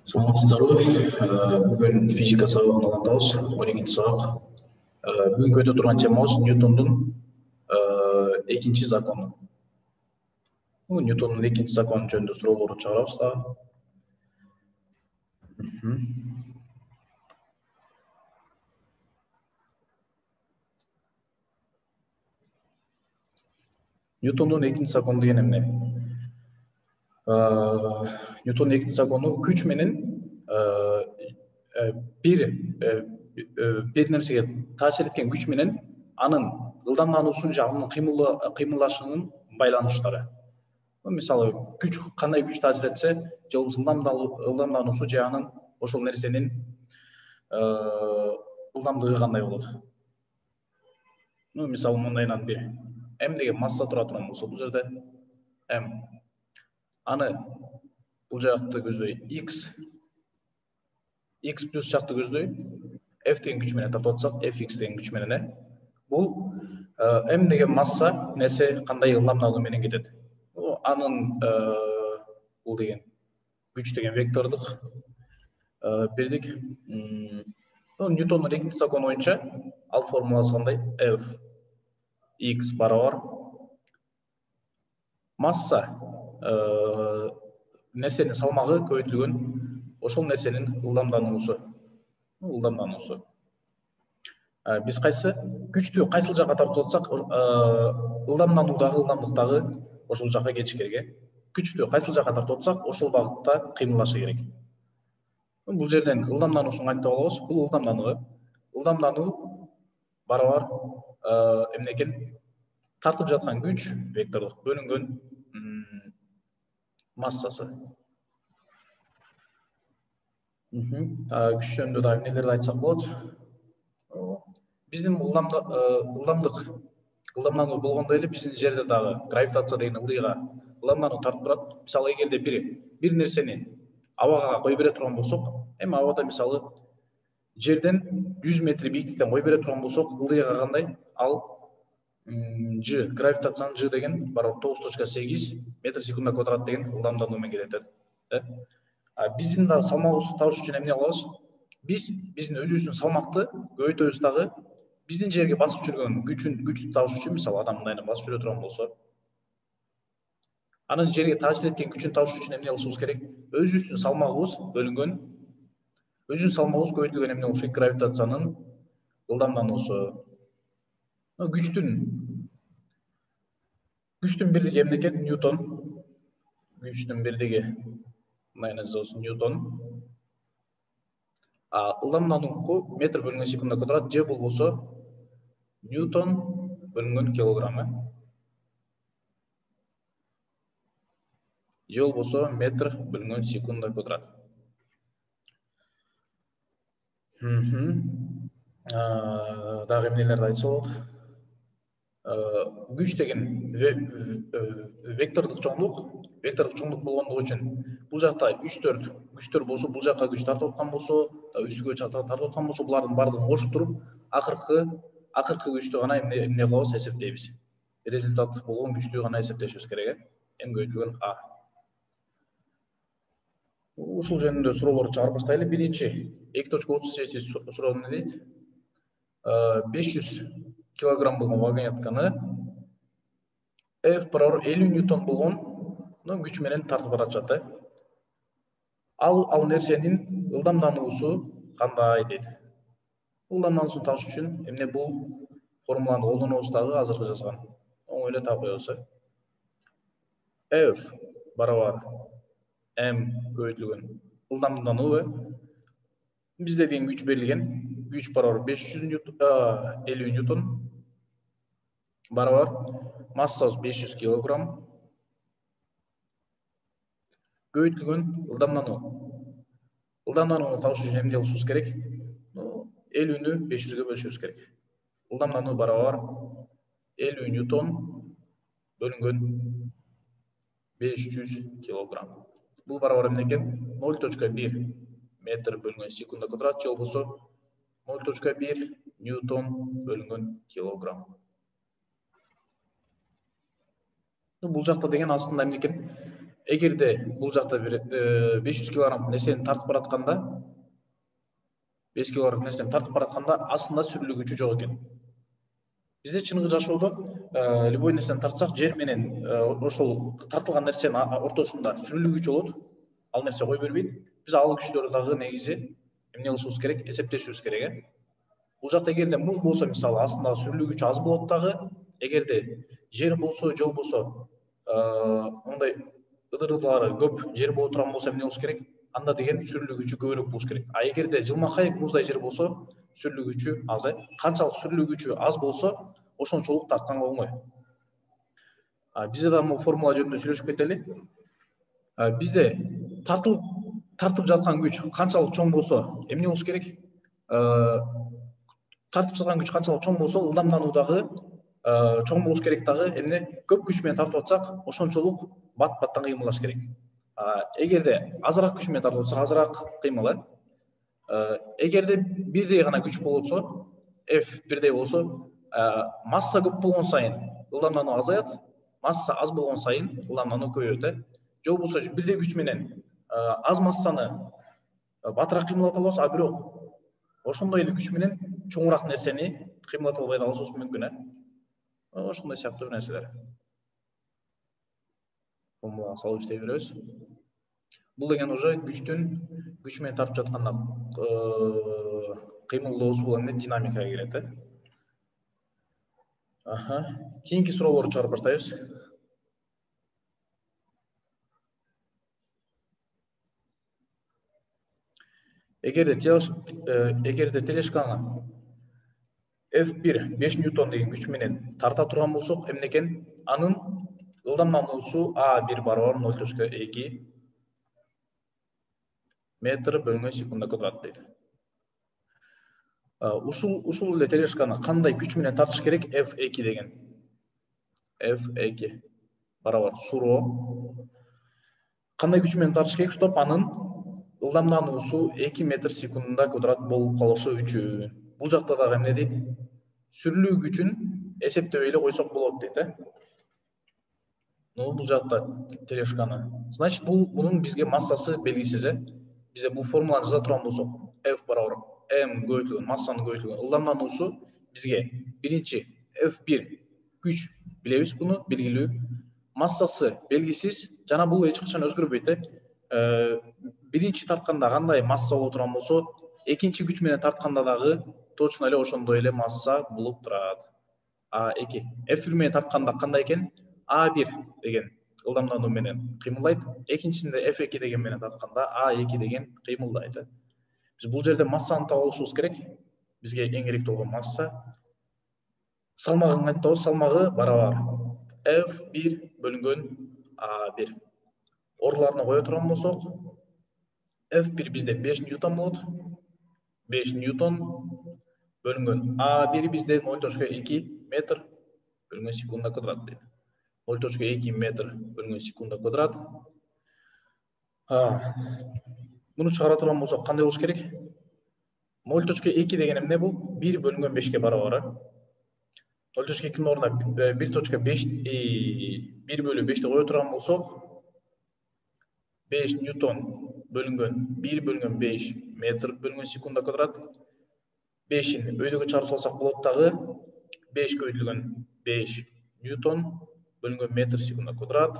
Саламатсыздарбы? Бүгүн физика сабагын улантабыз. 12-нчи сабак. Бүгүн өтө турган темабыз Ньютондун экинчи закону. Ньютондун экинчи закону жөнүндө суроолорду чыгарабыз дагы. Ньютондун экинчи закону деген эмне? Ньютондун экинчи закону күч менен бир нерсеге таасир эткен күч менен анын ылдамдануусун же анын кыймылдашынын байланыштары. Мисалы, күч кандай күч таасир этсе, же ылдамдануусу же анын ошол нерсенин ылдамдыгы кандай болот. Мисалы, мындайынан бир м деген масса тура турган болсо, бул жерде м аны бул жакты көздөй x плюс жакты көздөй f деген күч менен тартып атсак, fx деген күч менен бул m деген масса нерсе кандай ылдамдагы менен кетет. Анын бул деген күч деген вектордук бирдик. Ньютондун экинчи закону боюнча ал формуласы кандай? F x барабар масса нерсенин салмагы көбөйтүлгөн ошол нерсенин ылдамдануусу. Биз кайсы күчтү кайсыл жакка тартып атсак, ылдамдануудагы ылдамдыктагы ошол жакка кетиш керек. Күчтү кайсыл жакка тартып атсак, ошол багытта кыймылдашы керек. Бул жерден ылдамдануусун кантип алабыз? Бул ылдамдануу барабар эмне экен? Тартып жаткан күч вектордук бөлүнгөн массасы. Күч жөнүндө дагы эмнелерди айтсак болот? Биздин ылдамдануу болгондой эле биздин жерде дагы гравитация деген ылдыйга ылдамдануу тартып турат. Мисалы, эгерде бир нерсени абага кое бере турган болсок, эми абада мисалы жерден 100 метр бийиктиктен кое бере турган болсок, ылдыйга кандай? Ал G, гравитациянын G деген барабар 9.8 метр секунда квадрат деген ылдамдануу менен кетет. Биздин дагы салмагыбызды табыш үчүн эмне кылабыз? Биздин өзүбүздүн салмакты көбөйтөбүз дагы биздин жерге басып жүргөн күчтү табыш үчүн, мисалы адам мындайынан басып жүрө турган болсо, анын жерге таасир эткен күчүн табыш үчүн эмне кылышыбыз керек? Өзүбүздүн салмагыбыз көбөйтүлгөн эмне болуш керек? Гравитациянын ылдамдануусу. Күчтүн бирдиги эмне экен? Ньютон. Күчтүн бирдиги мындайынан жазабыз Ньютон. Ылдамдануу метр бөлүнгөн секунда квадрат, же болбосо Ньютон бөлүнгөн килограмм. Же болбосо метр бөлүнгөн секунда квадрат. Дагы эмнелерди айтса болот? Күч деген вектордук чоңдук болгондугу үчүн бул жакта 3-4 күчтөр болсо, бул жакка күч тартып аткан болсо, үстүгө тартып аткан болсо, булардын баардыгын кошуп туруп, акыркы күчтү гана эмне кылабыз? Эсептейбиз. Результат болгон күчтү гана эсептешибиз керек, м көбөйтүлгөн a. Ушул жөнүндө суроолорду чыгарып баштайлы. Биринчи 2.38 суроо эмне дейт? 500 килограмм болгон вагонетканы F барабар 50 ньютон болгон күч менен тартып баратышат. Ал нерсенин ылдамдануусу кандай дейт? Ылдамдануусун табыш үчүн эмне бул формуланы колдонобуз дагы азыркы жазган. Оңой эле таап коебуз. F барабар m көбөйтүлгөн ылдамдануу. Бизде деген күч берилген. Күч барабар 50 ньютон барабар массабыз 500 килограмм көбөйтүлгөн ылдамдануу. Ылдамданууну табыш үчүн эмне кылышыбыз керек? 50-нү 500-гө бөлүшүбүз керек. Ылдамдануу барабар 50 ньютон бөлүнгөн 500 килограмм. Бул барабар эмне экен? 0.1 метр бөлүнгөн секунда квадрат, же болбосо 0.1 ньютон бөлүнгөн килограмм. Бул жакта деген астында эмне экен? эгерде бул жакта бир 500 килограмм нерсени тартып баратканда, 5 килограмм нерсени тартып баратканда астында сүрүлүү күчү жок экен. Бизде чыныгы жашоодо любой нерсени тартсак, жер менен ошол тартылган нерсенин ортосунда сүрүлүү күч болот. Ал нерсе кой бербейт. Биз ал күчтөрдү дагы негизи эмне кылышыбыз керек? Эсептешибиз керек. Бул жакта эгерде муз болсо, мисалы, астындагы сүрүлүү күч аз болот дагы. Эгерде жер болсо, же болбосо мындай ыдырырлары көп жер боло турган болсо эмне болуш керек? Анда деген сүрүлүү күчү көбүрөөк болуш керек. А эгерде жылмакай муздай жер болсо, сүрүлүү күчү аз. Канчалык сүрүлүү күчү аз болсо, ошончолук тартканга оңой. Бизде да бул формула жөнүндө сүйлөшүп кетели. Бизде тартып жаткан күч канчалык чоң болсо, эмне болуш керек? Тартып жаткан күч канчалык чоң болсо, ылдамдануу дагы чоң болуш керек дагы. Эмне? Көп күч менен тартып атсак, ошончолук бат-баттан кыймылдаш керек. Эгерде азыраак күч менен тартып атсак, азыраак кыймыл. Эгерде бирдей гана күч болсо, F бирдей болсо, масса көп болгон сайын ылдамдануу азаят, масса аз болгон сайын ылдамдануу көбөйөт. Же болбосо бирдей күч менен аз массаны батыраак кыймылдата алабыз, а бирок ошондой эле күч менен чоңураак нерсени кыймылдата албай калышыбыз мүмкүн. Ошондой сыяктуу нерселер. Формулага салып иштей беребиз. Бул деген уже күч менен тартып жатканда кыймылдоосу, бул эмне? Динамикага кирет. Кийинки суроолорду чыгарып баштайбыз. Эгерде тележканы F1 5 ньютон деген күч менен тарта турган болсок, эмне экен? Анын ылдамдануусу A1 барабар 0.2 метр бөлүнгөн секунда квадрат дейт. Ушул эле тележканы кандай күч менен тартыш керек? F2 деген. F2 барабар суроо. Кандай күч менен тартыш керек, чтоб анын ылдамдануусу 2 метр секундда квадрат болуп калышы үчүн. Бул жакта дагы эмне дейт? Сүрүлүү күчүн эсептебей эле койсок болот дейт. Бул жакта тележканы. Значит, бунун бизге массасы белгисиз. Бизде бул формуланы жаза турган болсок, F барабар M көбөйтүлгөн массанын көбөйтүлгөн ылдамдануусу бизге биринчи F1 күч билебиз, буну белгилүү. Массасы белгисиз, жана бул эч качан өзгөрбөйт. Биринчи тартканда кандай масса боло турган болсо, экинчи күч менен тартканда дагы точно эле ошондой эле масса болуп турат. A2. F1 менен тартканда кандай экен? A1 деген ылдамдануу менен кыймылдайт. Экинчисинде F2 деген менен тартканда A2 деген кыймылдайт. Биз бул жерде массаны таап алышыбыз керек. Бизге эң керектүү болгон масса. Салмагын кантабыз? Салмагы барабар F1 бөлүнгөн A1. Орларына кое турган болсок, F1 бизде 5 ньютон болот. 5 ньютон бөлүнгөн A1 бизде 0.2 метр бөлүнгөн секунда квадрат дейт. 0.2 метр бөлүнгөн секунда квадрат. Муну чыгара турган болсок кандай болуш керек? 0.2 деген эмне бул? 1 бөлүнгөн 5ке барабар. 0.2 ордуна 1.5 1 бөлү 5ти кое турган болсок, 5 ньютон бөлүнгөн 1 бөлүнгөн 5 метр бөлүнгөн секунда квадрат. 5-ин өйдөгө чыгарып салсак болот дагы. 5 көбөйтүлгөн 5 ньютон бөлүнгөн метр секунда квадрат.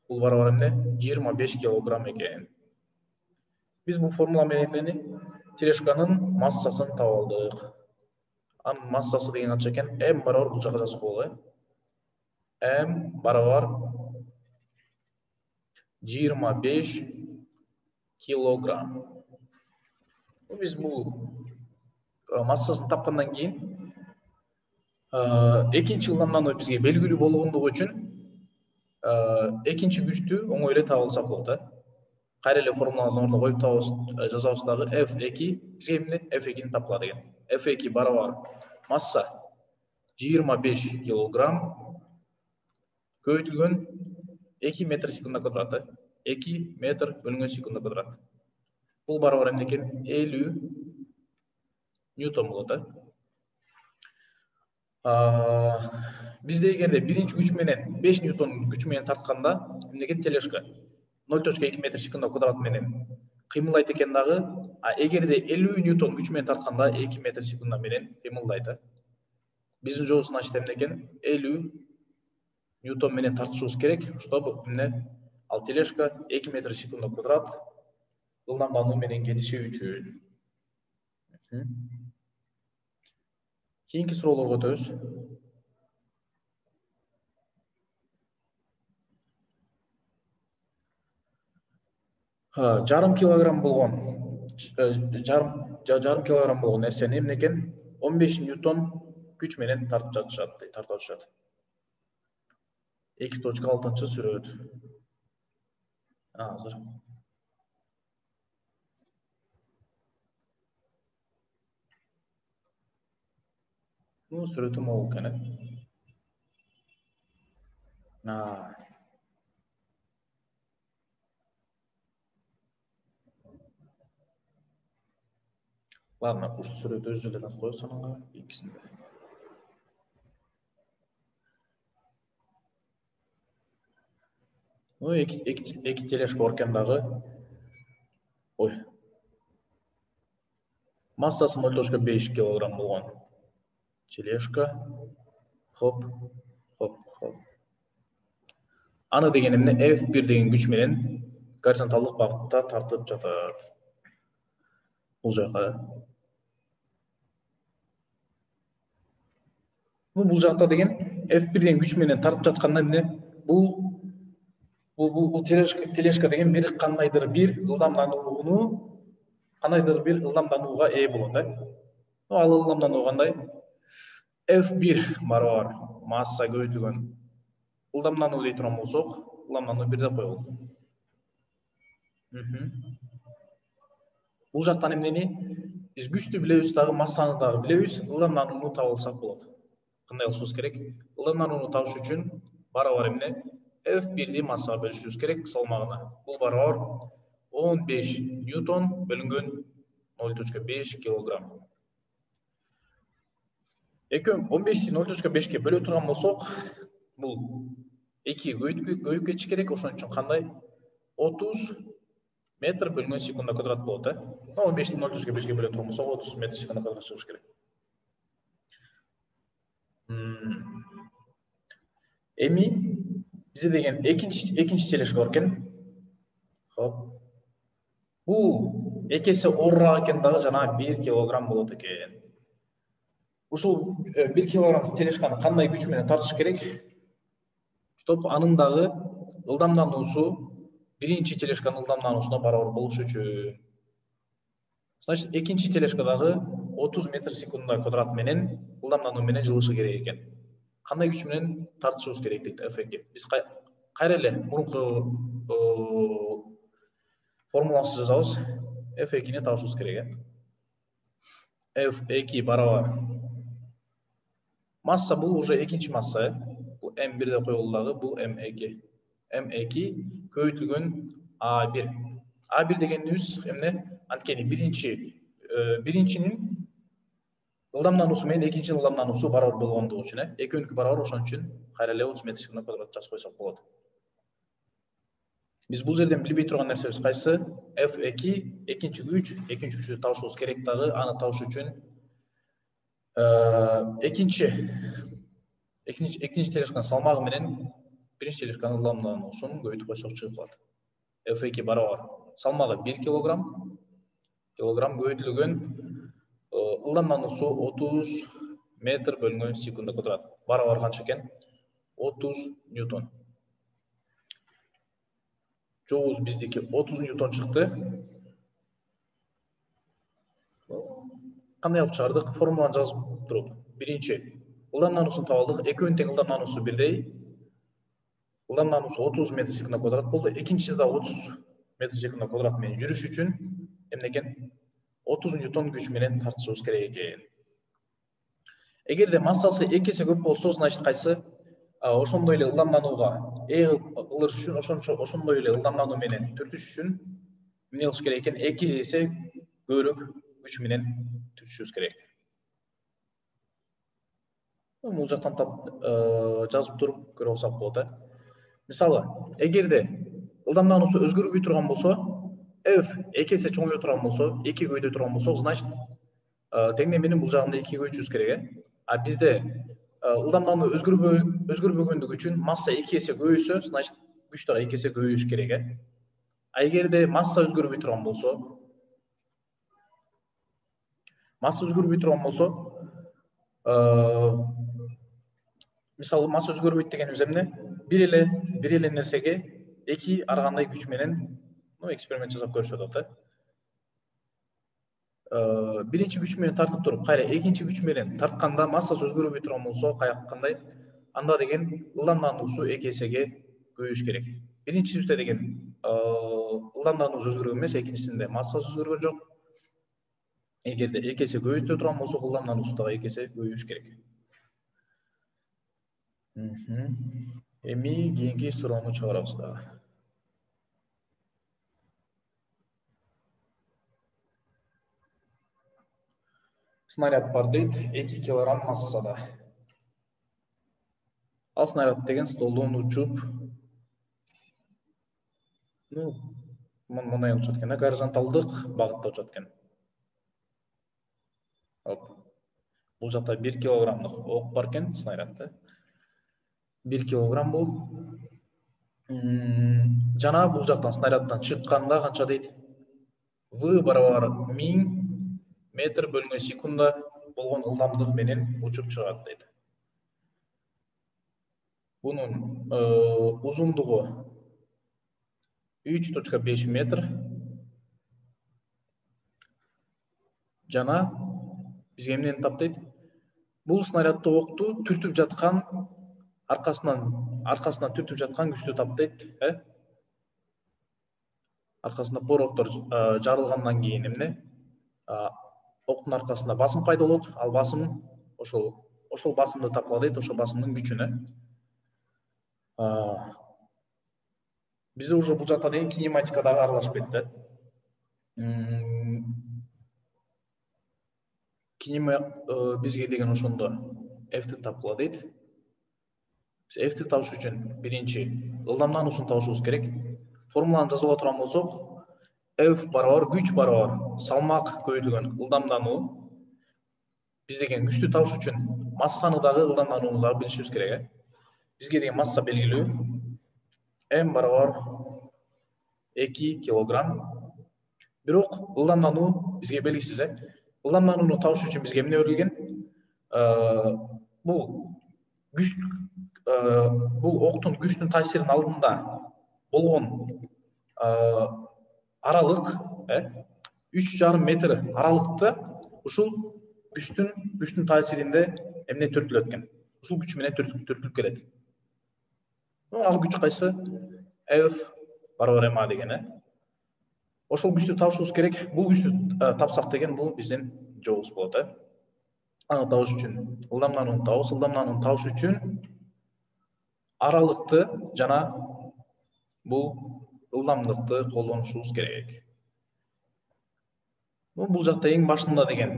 Бул барабар эмне? 25 килограмм экен. Биз бул формула менен эмнени? Тележканын массасын таап алдык. Анын массасы деген канча экен? M барабар бул жака жазып коелу. M барабар 25 килограмм. Биз бул массасын тапкандан кийин экинчи ылдамдануу бизге белгилүү болгондугу үчүн экинчи күчтү оңой эле таап алсак болот. Кайра эле формуланын ордуна коюп жазабыз дагы. F2 бизге эмне? F2-ни тапкыла деген. F2 барабар масса 25 килограмм көбөйтүлгөн 2 метр секунда квадрат. 2 метр бөлүнгөн секунда квадрат. Бул барабар эмне экен? 50 ньютон болот. Бизде эгерде биринчи күч менен 5 ньютон күч менен тартканда эмне экен? Тележка 0.2 метр секунд квадрат менен кыймылдайт экен дагы, эгерде 50 ньютон күч менен тартканда 2 метр секунд менен кыймылдайт. Биздин жоосун ачты эмне экен? 50 ньютон менен тартышыбыз керек, чтобы эмне ал тележка 2 метр секунд квадрат ылдамдануу менен кетиши үчүн. Кийинки суроолорго өтөбүз. Жарым килограмм болгон нерсени эмне экен? 15 ньютон күч менен тартып жатышат. 2.6 сүрөт. Азыр. Ну, сүрөтү могул экен. Ладно, ушул сүрөтү өзү эле коёбуз санага икисинде. Ну, эки тележка бар экен дагы. Массасы 0.5 килограмм болгон тележка. Хоп. Аны деген эмне? F1 деген күч менен горизонталдык багытта тартып жатат. Бул жака. Бул жакта деген F1 деген күч менен тартып жатканда эмне? Бул тележка деген кандайдыр бир ылдамданууга ээ болот, Ал ылдамдануу кандай? F1 барабар масса көбөйтүлгөн ылдамдануу дей турган болсок, ылдамдануу 1 деп коелу. Бул жактан эмнени? Биз күчтү билебиз дагы, массаны дагы билебиз, ылдамданууну таап алсак болот. Кандай кылышыбыз керек? Ылдамданууну табыш үчүн барабар эмне? F1'ди массага бөлүшүбүз керек салмагына. Бул барабар 15 ньютон бөлүнгөн 0.5 килограмм. 15'ti 0.5'ке бөлө турган болсок, бул 2 көбөйүп кетиш керек. Ошон үчүн кандай? 30 метр бөлүнгөн секунда квадрат болот, 15'ти 0.5'ке бөлө турган болсок, 30 метр секунда квадрат чыгыш керек. Эми бизде деген экинчи тележка бар экен. Хоп. Бул экесе оорураак экен дагы, жана 1 килограмм болот экен. Ушул 1 килограмм тележканы кандай күч менен тартыш керек? Чтоб анын дагы ылдамдануусу биринчи тележканын ылдамдануусуна барабар болуш үчүн. Значит, экинчи тележка дагы 30 метр секунда квадрат менен ылдамдануу менен жылышы керек экен. Кандай күч менен тартышыбыз керек дейт F2. Биз кайра эле мурунку формуласын жазабыз. F2'ни табышыбыз керек. F2 барабар масса, бул уже экинчи масса, бул M1 деп коелу дагы, бул M2. M2 көбөйтүлгөн A1. A1 дегенибиз эмне? Анткени биринчинин ылдамдануусу менен экинчинин ылдамдануусу барабар болгондугу үчүн, экөөнүкү барабар, ошон үчүн кайра эле 30 метр секунда квадрат жазып койсок болот. Биз бул жерден билбей турган нерсебиз кайсы? F2 экинчи күчтү табышыбыз керек дагы. Аны табыш үчүн экинчи тележканын салмагы менен биринчи тележканын ылдамдануусун көбөйтүп койсок чыгып калат. F2 барабар салмагы 1 килограмм көбөйтүлгөн ылдамдануусу 30 метр бөлүнгөн секунда квадрат. Барабар канча экен? 30 ньютон. Жообуз биздики 30 ньютон чыкты. Кандай алып чыгардык? Формуланы жазып туруп, биринчи ылдамдануусун таап алдык. Экөөнүн тең ылдамдануусу бирдей. Ылдамдануусу 30 метр секунда квадрат болду. Экинчиси да 30 метр секунда квадрат менен жүрүш үчүн эмне экен? 30 ньютон күч менен тартышыбыз керек экен. Эгерде массасы 2 эсе көп болсо, значит кайсы? Ошондой эле ылдамданууга ээ кылыш үчүн, ошондой эле ылдамдануу менен түртүш үчүн эмне кылыш керек экен? 2 эсе көбүрөөк күч менен түртүшүбүз керек. Бул жактан жазып туруп көрүп алсак болот. Мисалы, эгерде ылдамдануусу өзгөрбөй турган болсо, f эки эсе чоңое турган болсо, эки көйдө турган болсо, значит теңдеменин бул жагында эки көйчүбүз керек. А бизде ылдамдануу өзгөрбөгөндүгү үчүн масса эки эсе көбөйсө, значит күч дагы эки эсе көбөйүш керек. А эгерде масса өзгөрбөй турган болсо, мисалы масса өзгөрбөйт дегенибиз эмне? Бир эле нерсеге эки ар кандай күч менен эксперимент жасап көрүшүп атат. Биринчи күч менен тартып туруп, кайра экинчи күч менен тартканда массасы өзгөрбөй турган болсо, кандай? Анда деген ылдамдануусу эки эсеге көбөйүш керек. Биринчисинде деген ылдамдануусу өзгөргөн эмес, экинчисинде массасы өзгөргөн жок. Эгерде эки эсе көбөйтө турган болсо, ылдамдануусу дагы эки эсе көбөйүш керек. Эми кийинки суроону чыгарабыз дагы. Снаряд бар дейт, 2 килограмм массада. Ал снаряд деген столдон учуп, мындай учат экен, горизонталдык багытта учат экен. Бул жакта 1 килограммдык ок бар экен, снарядта. 1 килограмм бул. Жана бул жактан снаряддан чыкканда канча дейт? V барабар 1000 метр бөлүнгөн секунда болгон ылдамдык менен учуп чыгат дейт. Бунун узундугу 3.5 метр. Жана бизге эмнени тап дейт? Бул снарядды окту түртүп жаткан, аркасынан түртүп жаткан күчтү тап дейт, Аркасында пороктор жарылгандан кийин эмне? Октун аркасында басым пайда болот, ал басым ошол басымды тапкыла дейт, ошол басымдын күчүнө. Бизде уже бул жакта деген кинематика дагы аралашып кетти. Бизге деген ошондо F-ти тапкыла дейт. Биз F-ти табыш үчүн биринчи ылдамдануусун табышыбыз керек. Формуланы жазып турган болсок, F барабар күч барабар салмак көбөйтүлгөн ылдамдануу. Биз деген күчтү табыш үчүн массаны дагы ылдамданууну дагы билишибиз керек. Бизге деген масса белгилүү. M барабар 2 килограмм. Бирок ылдамдануу бизге белгисиз, Ылдамданууну табыш үчүн бизге эмне берилген? Бул октун күчтүн таасиринин алдында болгон аралык, 3,5 метр аралыкта ушул күчтүн таасиринде эмне түртүлөт экен? Ушул күч менен түртүлүп келет. Ал күч кайсы? F барабар ma деген, Ошол күчтү табышыбыз керек. Бул күчтү тапсак деген бул биздин жолубуз болот, Аны табыш үчүн ылдамданууну табыш үчүн аралыкты жана бул ылдамдыкты колдонушубуз керек. Бул жакта эң башында деген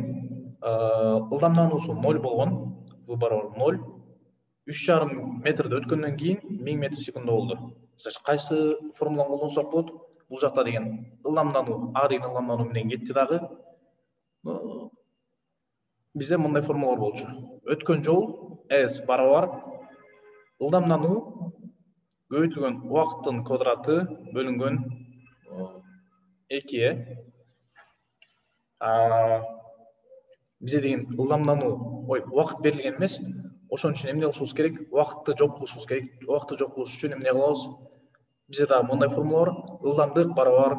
ылдамдануусу 0 болгон, V барабар 0. 3,5 метрди өткөндөн кийин 1000 метр секунда болду. Значит, кайсы формуланы колдонсок болот? Бул жакта деген ылдамдануу, А деген ылдамдануу менен кетти дагы. Бизде мындай формулалар болчу. Өткөн жол S барабар ылдамдануу көбөйтүлгөн убакыттын квадраты бөлүнгөн 2. Бизде деген ылдамдануу, убакыт берилген эмес. Ошон үчүн эмне кылышыбыз керек? Убакытты жок кылышыбыз керек. Убакытты жок кылыш үчүн эмне кылабыз? Бизде дагы мындай формула бар. Ылдамдык барабар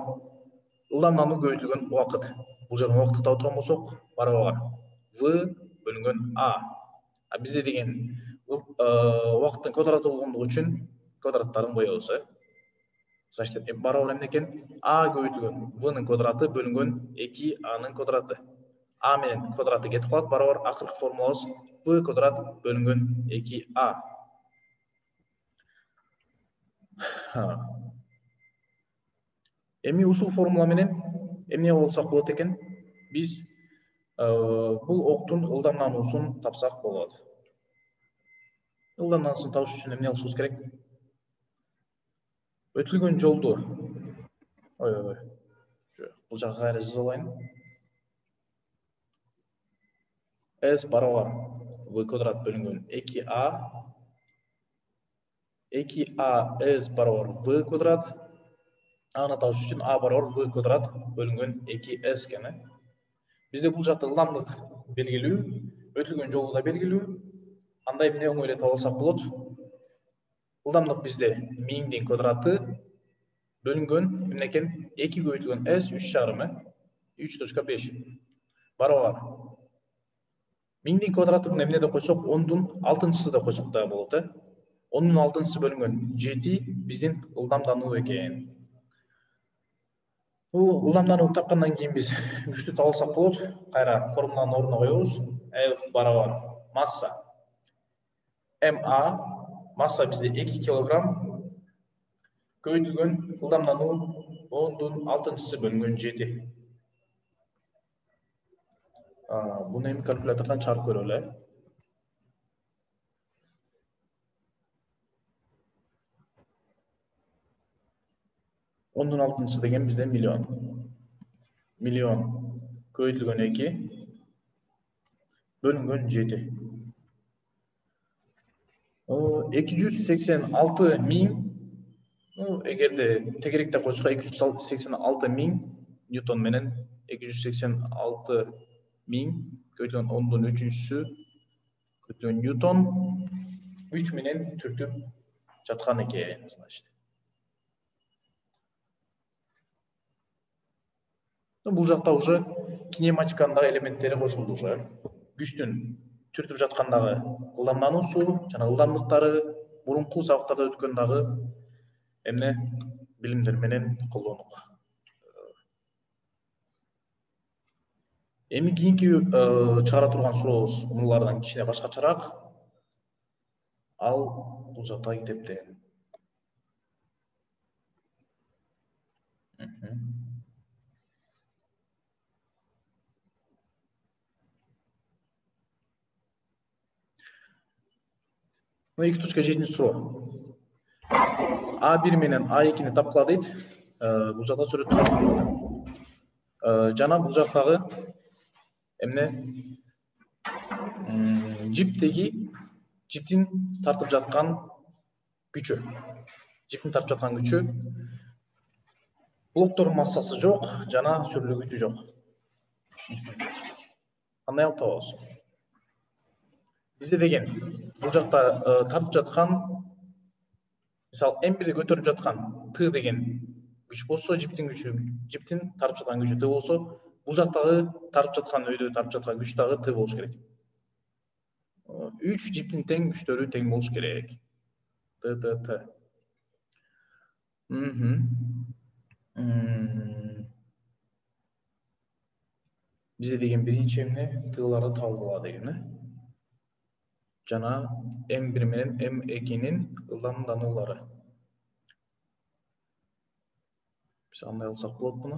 ылдамдануу көбөйтүлгөн убакыт. Бул жерден убакытты таап турган болсок, барабар V бөлүнгөн A. Бизде деген убакыттын квадраты болгондугу үчүн квадраттарын коебуз, Значит, барабар эмне экен? A көбөйтүлгөн V-нын квадраты бөлүнгөн 2A-нын квадраты. A менен квадраты кетип калат, барабар акыркы формулабыз V квадрат бөлүнгөн 2A. Эми ушул формула менен эмне болсак болот экен? Биз бул октун ылдамдануусун тапсак болот. Ылдамдануусун табыш үчүн эмне кылышыбыз керек? өтүлгөн жолду бул жака кайра жазып алайын. S барабар v квадрат бөлүнгөн 2a 2a s барабар v квадрат. Аны табыш үчүн a барабар v квадрат бөлүнгөн 2s экен. Бизде бул жакта ылдамдык белгилүү, өтүлгөн жолу да белгилүү. Андай эмне оңойлоп таба алсак болот. Ылдамдык бизде миңдин квадраты бөлүнгөн эмне экен? 2 көбөйтүлгөн s 3,5 3,5 барабар. Миңдин квадратын эмне деп койсок, 10дун 6-чысы деп койсок да болот, 10дун 6-чысы бөлүнгөн 7 биздин ылдамдануу экен. Бул ылдамданууну тапкандан кийин биз күчтү таба алсак болот. Кайра формуланын ордуна коебуз. F барабар масса ma, масса бизде 2 килограмм, көбөйтүлгөн ылдамдануу 10дун 6-чысы бөлүнгөн 7. Буну эми калькулятордон чыгарып көрөлү. 10дун 6-чысы деген бизде миллион. Миллион көбөйтүлгөн 2 бөлүнгөн 7. 286 миң, эгерде тегеректе койсок 286 миң ньютон менен 286 миң көбөйтүлгөн 10дун 3-чүсү көбөйтүлгөн ньютон 3 менен түртүп жаткан экен. Бул жакта уже кинематиканын дагы элементтери кошулду уже. Күчтүн түртүп жаткандагы ылдамдануусу жана ылдамдыктары мурунку сабактарда өткөн дагы эмне билимдер менен колдондук. Эми кийинки чыгара турган сурообуз мулардан кичине башкачараак. Ал бул жактагы китепте. Ну, 2.7 суроо. A1 менен A2-ни тапкыла дейт. Бул жакта сүрөттөр. Жана бул жактагы эмне? Жиптин тартып жаткан күчү. Жиптин тартып жаткан күчү. Блоктордун массасы жок, жана сүрүлүү күчү жок. Кандай алып табабыз? Бизде деген бул жакта тартып жаткан, мисалы M1-ди көтөрүп жаткан Т деген күч болсо, жиптин тартып жаткан күчү Т болсо, бул жактагы тартып жаткан өйдө тартып жаткан күч дагы Т болуш керек. 3 жиптин тең күчтөрү тең болуш керек. Т. Бизде деген биринчи эмне Т-лары табыла деген. Жана M1 менен M2-нин ылдамдануулары. Биз кандай алсак болот буну?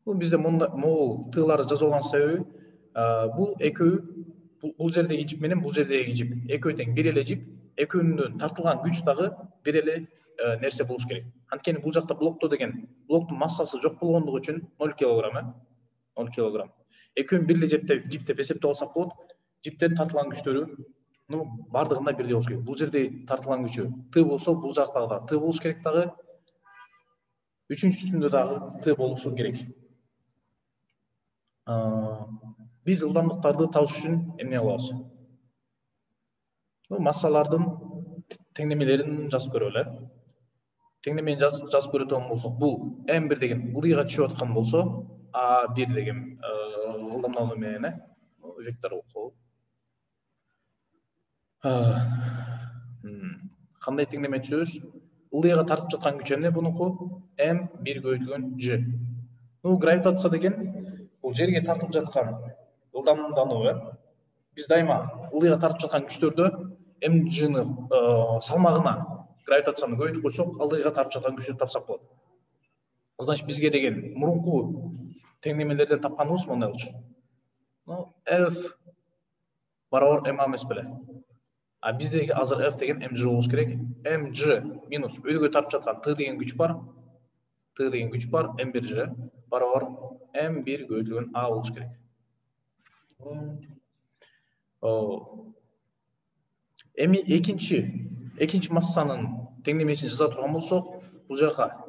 Бул бизде могул Т-лары жазып алган себеби бул экөө бул жердеги жип менен бул жердеги жип экөө тең бир эле жип, экөөнүн тартылган күч дагы бир эле нерсе болуш керек. Анткени бул жакта блоктун массасы жок болгондугу үчүн 0 килограмм, 0 килограмм. Экөөнүн бир эле жип деп эсептеп алсак болот. Жиптен тартылган күчтөрү бардыгында бирдей болуш керек. Бул жерде тартылган күчү Т болсо, бул жактагы да Т болуш керек дагы. Үчүнчүсүндө дагы Т болушу керек. Биз ылдамдыктарды табыш үчүн эмне кылабыз? Массалардын теңдемелерин жазып көрөлү. Теңдемени жазып көрөтөн болсок, бул M1 деген ылдыйга түшүп аткан болсо, A1 деген ылдамдануу менен вектор болот. Кандай теңдеме түзөбүз? Ылдыйга тартып жаткан күч эмне бунуку? M1 көбөйтүлгөн G. Гравитация деген бул жерге тартып жаткан ылдамдануу. Биз дайыма ылдыйга тартып жаткан күчтөрдө mg-ны салмагына гравитацияны көбөйтүп койсок, ылдыйга тартып жаткан күчтү тапсак болот. Значит, бизге деген мурунку теңдемелерден тапканыбыз мындай болчу. F барабар ma эмес беле? А биздеги азыр f деген mg болуш керек. Mg минус өйдөгө тартып жаткан t деген күч бар. T деген күч бар. m1g барабар m1 көбөйтүлгөн a болуш керек. Эми экинчи массанын теңдемесин жаза турган болсок, бул жака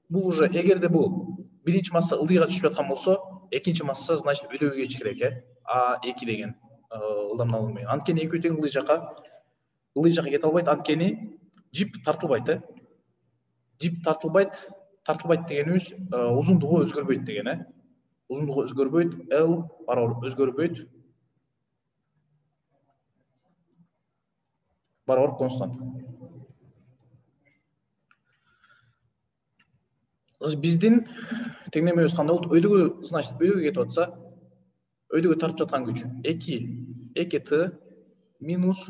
бул уже эгерде бул биринчи масса ылдыйга түшүп жаткан болсо, экинчи масса значит өлөөгө кичирээк, A2 деген ылдамдалуу менен. Анткени экөө тең ылдый жака кете албайт, анткени жип тартылбайт, Жип тартылбайт дегенибиз узундугу өзгөрбөйт деген, Узундугу өзгөрбөйт, L барабар өзгөрбөйт. Барабар констант. Биздин теңдемебиз кандай болду? Өйдөгө, значит, өйдөгө кетип атса, өйдөгө тартып жаткан күч 2t минус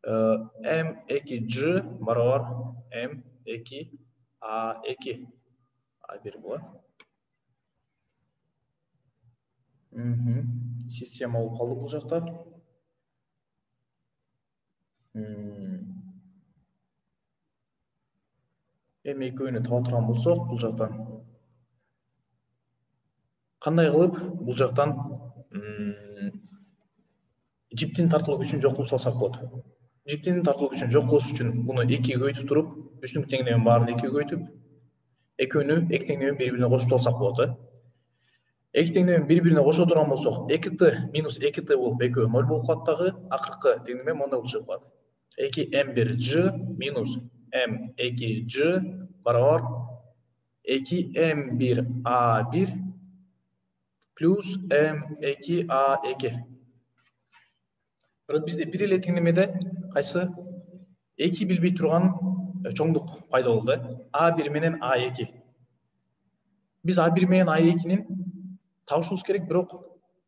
m2g барабар m2a2 a1 болот. Система болуп калды бул жакта. Эми экөөнү таба турган болсок, бул жактан кандай кылып бул жактан жиптин тартылуу күчүн жок кылып салсак болот. Жиптин тартылуу күчүн жок кылыш үчүн буну 2 көбөйтүп туруп, үстүнкү теңдеменин баарын 2 көбөйтүп, экөөнү эки теңдеменин бири-бирине кошуп салсак болот. Эки теңдеменин бири-бирине кошо турган болсок, 2t минус 2t болуп экөө 0 болуп калат дагы, акыркы теңдеме мондай болуп чыгып калат. 2m1g минус m2g барабар 2m1a1 плюс m2a2. Бирок бизде бир эле теңдемеде кайсы 2 билбей турган чоңдук пайда болду. A1 менен A2. Биз A1 менен A2-нин табышыбыз керек, бирок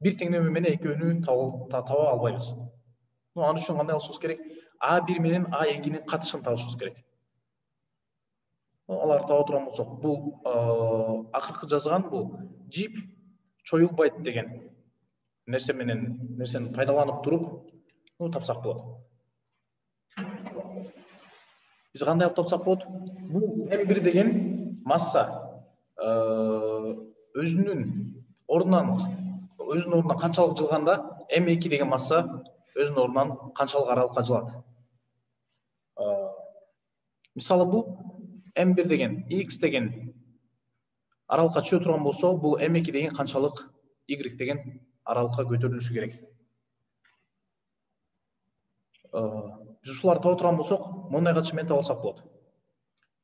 бир теңдеме менен экөөнү таба албайбыз. Ал үчүн кандай кылышыбыз керек? A1 менен A2-нин катышын табышыбыз керек. Аларды таба турган болсок, бул акыркы жазган бул жип чоюлбайт деген нерсени пайдаланып туруп, тапсак болот. Биз кандай кылып тапсак болот? Бул m1 деген масса өзүнүн ордунан канчалык жылганда, m2 деген масса өзүнүн ордунан канчалык аралыкка жылат. Мисалы бул m1 деген x деген аралыкка түшө турган болсо, бул m2 деген канчалык y деген аралыкка көтөрүлүшү керек. Биз ушуларды таба турган болсок, мондай катыш менен таба алсак болот.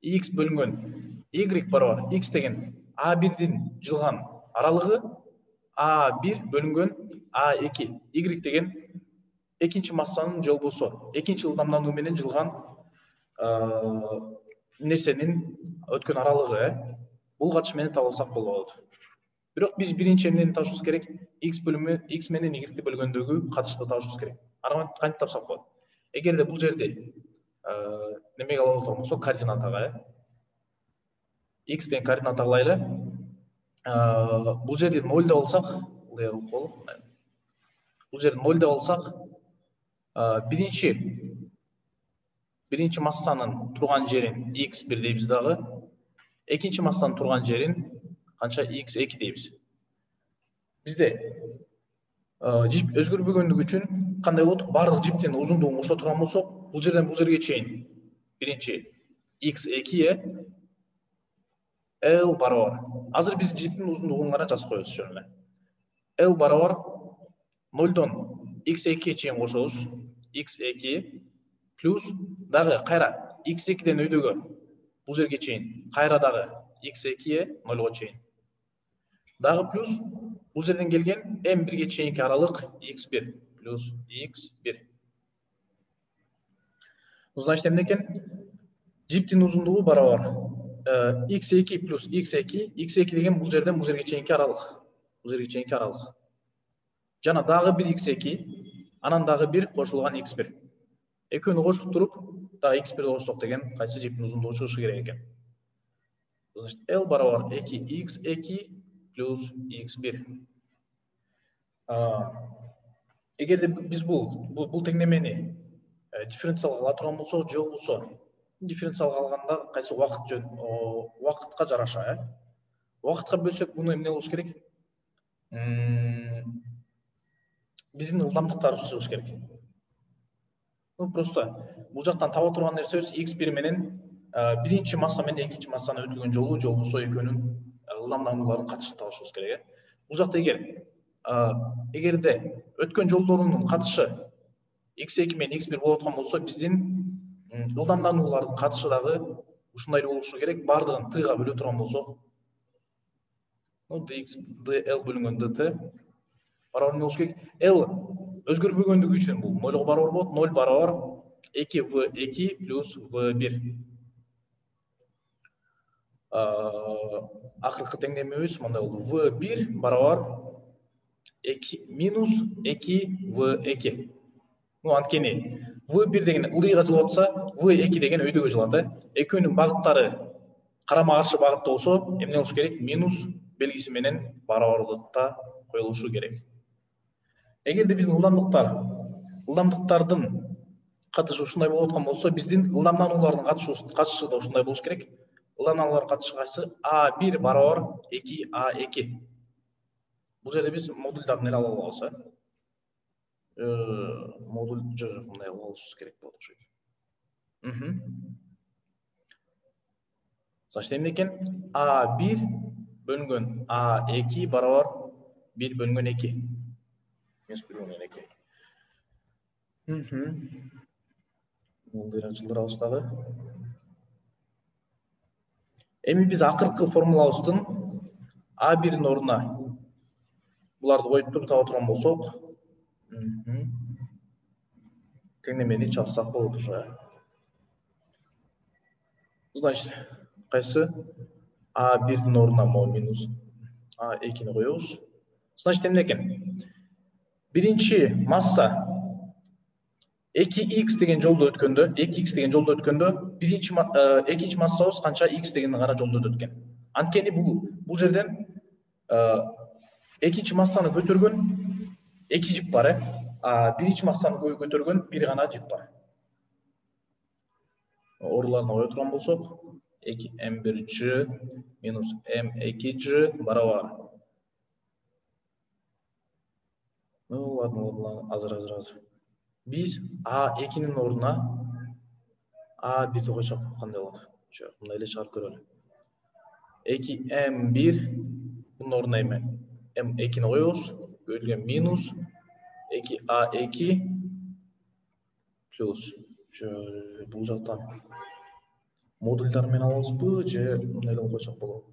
X бөлүнгөн y барабар x деген A1-дин жылган аралыгы A1 бөлүнгөн A2. Y деген экинчи массанын жолбосу, экинчи ылдамдануу менен жылган нерсенин өткөн аралыгы, бул катыш менен таба алсак болот. Бирок биз биринчи эмнени табышыбыз керек? X менен y бөлгөндөгү катышты табышыбыз керек. Аны кантип тапсак болот? Эгерде бул жерде немеге ала турган болсок, координатага, x деген координатага алайлы. Бул жерде 0 да болсак, бул жерде 0 да болсак, биринчи массанын турган жерин x1 дейбиз дагы, экинчи массанын турган жерин канча x2 дейбиз. Бизде жип өзгөрбөгөндүгү үчүн кандай болот? Бардык жиптин узундугун кошо турган болсок, бул жерден бул жерге чейин биринчи x2 L барабар. Азыр биз жиптин узундугун гана жазып коебуз ошону. L барабар 0дон x2 чейин кошобуз. x2 плюс дагы кайра x2ден өйдөгө бул жерге чейин кайра дагы x2 0го чейин. Дагы плюс бул жерден келген m1ге чейинки аралык x1 плюс x1. Значит, эмне экен? Жиптин узундугу барабар x2 плюс x2. x2 деген бул жерден бул жерге чейинки аралык. Жана дагы бир x2, анан дагы бир кошулган x1. Экөөнү кошуп туруп, дагы x1 кошсок деген кайсы жиптин узундугу чыгышы керек экен. Значит, L барабар 2x2 плюс x1. Эгерде биз бул теңдемени дифференциалга ала турган болсок, же болбосо дифференциалга алганда кайсы убакытка жараша, убакытка бөлсөк муну эмне болуш керек? Биздин ылдамдыктарыбыз чыгыш керек. Просто бул жактан таба турган нерсебиз x1 менен биринчи масса менен экинчи массаны өтүлгөн жолу, же болбосо экөөнүн ылдамдууларынын катышын табышыбыз керек. Бул жакта эгерде өткөн жолдорунун катышы x2 менен x1 болуп аткан болсо, биздин ылдамдануулардын катышы дагы ушундай болушу керек. Бардыгын t-га бөлө турган болсок, dx dl бөлүнгөн dt барабар болуш керек. L өзгөрбөгөндүгү үчүн бул 0 барабар болот. 0 барабар 2v2 плюс v1. Акыркы теңдемебиз мындай болду. v1 барабар 2 минус 2v2. Анткени v1 деген ылдыйга жылып атса, v2 деген өйдөгө жылат. Экөөнүн багыттары карама каршы багытта болсо, эмне болуш керек? Минус белгиси менен барабарлыкта коюлушу керек. Эгерде биздин ылдамдыктардын катышы ушундай болуп аткан болсо, биздин ылдамдануулардын катышы да ушундай болуш керек. Ылдамдануулардын катышы кайсы? A1 барабар 2A2. Бул жерде биз модулдарын эле ала алабыз, модуль мындай алышыбыз керек болот ошо. Значит, эмне экен? A1 бөлүнгөн A2 барабар 1 бөлүнгөн 2. Модуль ачылдырабыз дагы. Эми биз акыркы формулабыздын A1'ин ордуна буларды коюп туруп таба турган болсок, теңдемени чапсак болот ошо. Значит, кайсы? A1'дин ордуна минус A2'ни коебуз. Значит, эмне экен? Биринчи масса 2x деген жолдо өткөндө, 2x деген жолдо өткөндө, экинчи массабыз канча? X деген гана жолдо өткөн. Анткени бул жерден экинчи массаны көтөргөн 2 жип бар, биринчи массаны көтөргөн 1 гана жип бар. Орларына кое турган болсок, 2m1g минус m2g барабар. Ладно, азыр. Биз A2'нин ордуна A1'ди койсок кандай болот? Жок, мындай эле чыгарып көрөлү. 2m1 бунун ордуна эме m2'ни коебуз, бөлгөн минус 2A2 плюс бул жактан модульдар менен алабызбы, же мындай эле койсок болобу?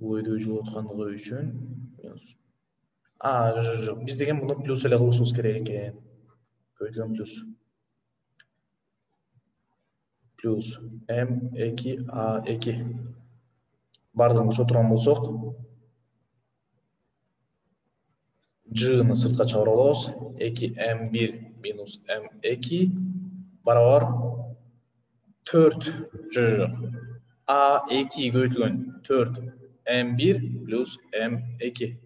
Бул өйдөгө жылып аткандыгы үчүн жок, биз деген муну плюс эле кылышыбыз керек экен. Көбөйтүлгөн плюс m2a2 бардыгын кошо турган болсок, g-ны сыртка чыгарып алабыз. 2m1 минус m2 барабар 4 a2 көбөйтүлгөн 4 m1 плюс m2.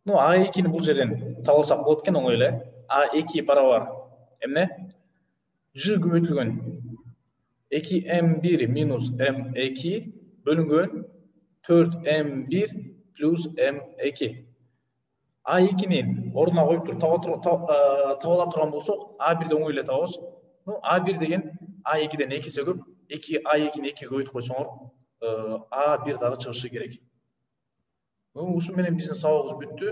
A2'ни бул жерден таба алсак болот экен, оңой эле. A2 барабар эмне? G көбөйтүлгөн 2m1 минус m2 бөлүнгөн 4m1 плюс m2. A2'нин ордуна коюп туруп табала турган болсок, A1'де оңой эле табабыз. A1 деген A2'ден 2 эсе көп. A2'ни 2 көбөйтүп койсоңор, A1 дагы чыгышы керек. Ушу менен биздин сабагыбыз бүттү.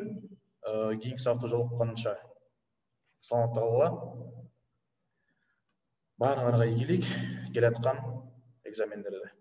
Кийинки сабакта жолукканча саламатта калгыла. Баарыңарга ийгилик келаткан экзамендерде.